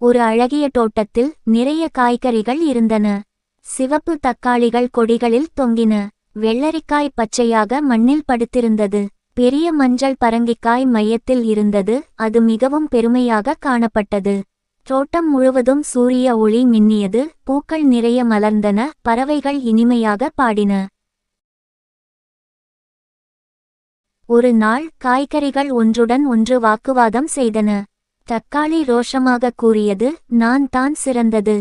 ஒரு அழகிய தோட்டத்தில் நிறைய காய்கறிகள் இருந்தன. சிவப்பு தக்காளிகள் கொடிகளில் தொங்கின. வெள்ளரிக்காய் பச்சையாக மண்ணில் படுத்திருந்தது. பெரிய மஞ்சள் பரங்கிக்காய் மையத்தில் இருந்தது. அது மிகவும் பெருமையாக காணப்பட்டது. தோட்டம் முழுவதும் சூரிய ஒளி மின்னியது. பூக்கள் நிறைய மலர்ந்தன. பறவைகள் இனிமையாக பாடின. ஒரு நாள் காய்கறிகள் ஒன்றுடன் ஒன்று வாக்குவாதம் செய்தன. தக்காளி ரோஷமாக கூறியது, நான் தான் சிறந்தது.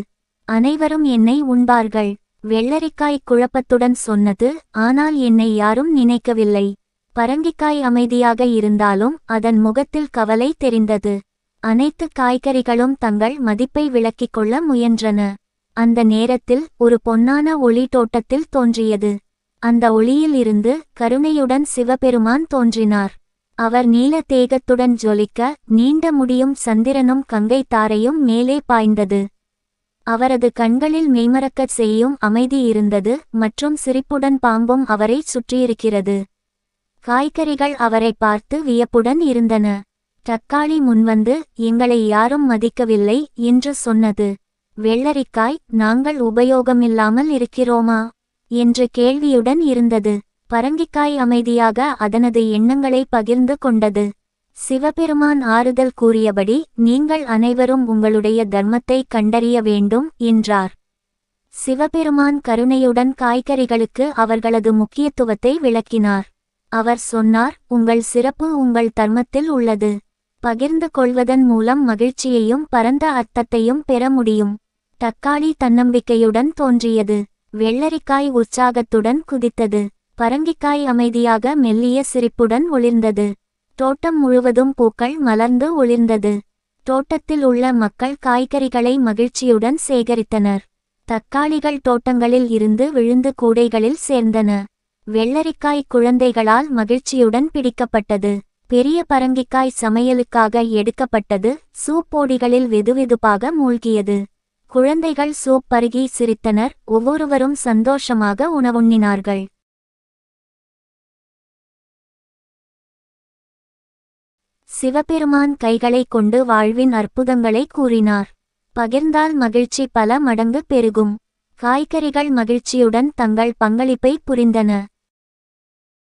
அனைவரும் என்னை உண்பார்கள். வெள்ளரிக்காய் குழப்பத்துடன் சொன்னது, ஆனால் என்னை யாரும் நினைக்கவில்லை. பரங்கிக்காய் அமைதியாக இருந்தாலும் அதன் முகத்தில் கவலை தெரிந்தது. அனைத்து காய்கறிகளும் தங்கள் மதிப்பை விளக்கிக் கொள்ள முயன்றன. அந்த நேரத்தில் ஒரு பொன்னான ஒளி தோட்டத்தில் தோன்றியது. அந்த ஒளியில் இருந்து கருணையுடன் சிவபெருமான் தோன்றினார். அவர் நீல தேகத்துடன் ஜொலிக்க, நீண்ட முடியும் சந்திரனும் கங்கை தாரையும் மேலே பாய்ந்தது. அவரது கண்களில் மெய்மறக்கச் செய்யும் அமைதி இருந்தது மற்றும் சிரிப்புடன் பாம்பும் அவரை சுற்றியிருக்கிறது. காய்கறிகள் அவரை பார்த்து வியப்புடன் இருந்தன. தக்காளி முன்வந்து, எங்களை யாரும் மதிக்கவில்லை என்று சொன்னது. வெள்ளரிக்காய், நாங்கள் உபயோகமில்லாமல் இருக்கிறோமா என்று கேள்வியுடன் இருந்தது. பரங்கிக்காய் அமைதியாக அதனது எண்ணங்களை பகிர்ந்து கொண்டது. சிவபெருமான் ஆறுதல் கூறியபடி, நீங்கள் அனைவரும் உங்களுடைய தர்மத்தை கண்டறிய வேண்டும் என்றார். சிவபெருமான் கருணையுடன் காய்கறிகளுக்கு அவர்களது முக்கியத்துவத்தை விளக்கினார். அவர் சொன்னார், உங்கள் சிறப்பு உங்கள் தர்மத்தில் உள்ளது. பகிர்ந்து கொள்வதன் மூலம் மகிழ்ச்சியையும் பரந்த அர்த்தத்தையும் பெற முடியும். தக்காளி தன்னம்பிக்கையுடன் தோன்றியது. வெள்ளரிக்காய் உற்சாகத்துடன் குதித்தது. பரங்கிக்காய் அமைதியாக மெல்லிய சிரிப்புடன் ஒளிர்ந்தது. தோட்டம் முழுவதும் பூக்கள் மலர்ந்து ஒளிர்ந்தது. தோட்டத்தில் உள்ள மக்கள் காய்கறிகளை மகிழ்ச்சியுடன் சேகரித்தனர். தக்காளிகள் தோட்டங்களில் இருந்து விழுந்து கூடைகளில் சேர்ந்தன. வெள்ளரிக்காய் குழந்தைகளால் மகிழ்ச்சியுடன் பிடிக்கப்பட்டது. பெரிய பரங்கிக்காய் சமையலுக்காக எடுக்கப்பட்டது. சூப்போடிகளில் வெதுவெதுப்பாக மூழ்கியது. குழந்தைகள் சூப் பருகி சிரித்தனர். ஒவ்வொருவரும் சந்தோஷமாக உணவுண்ணினார்கள். சிவபெருமான் கைகளை கொண்டு வாழ்வின் அற்புதங்களை கூறினார். பகிர்ந்தால் மகிழ்ச்சி பல மடங்கு பெருகும். காய்கறிகள் மகிழ்ச்சியுடன் தங்கள் பங்களிப்பை புரிந்தன.